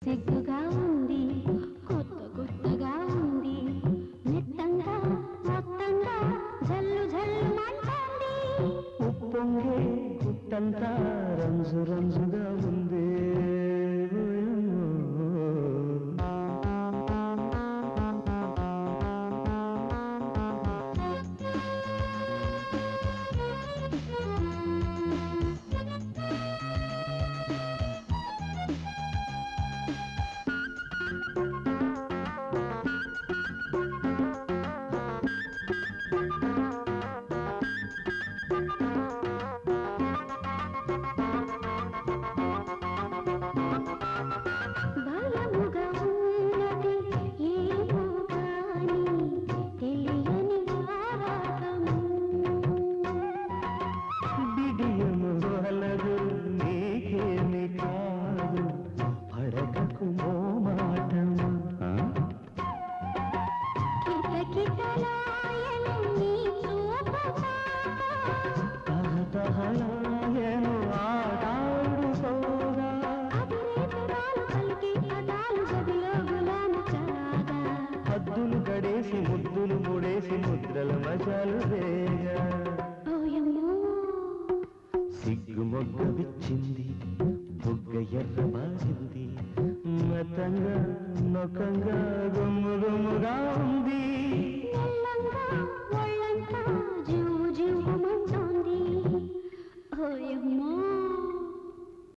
సిగ్గుగా ఉంది కొత్త కొత్తగా ఉంది మెత్తంగా మొత్తంగా జల్లు జల్లు మంటంది ఉప్పొంగే గుట్టంతా రంజు రంజుగా ఉంది హద్దులు గడేసి ముద్దులు ముడేసి ముద్రల మజాలు వేగా సిగ్గు మొగ్గ విచ్చింది బుగ్గ ఎర్ర మారింది మతంగా నొకంగా గుమ్ము గుమ్ముగా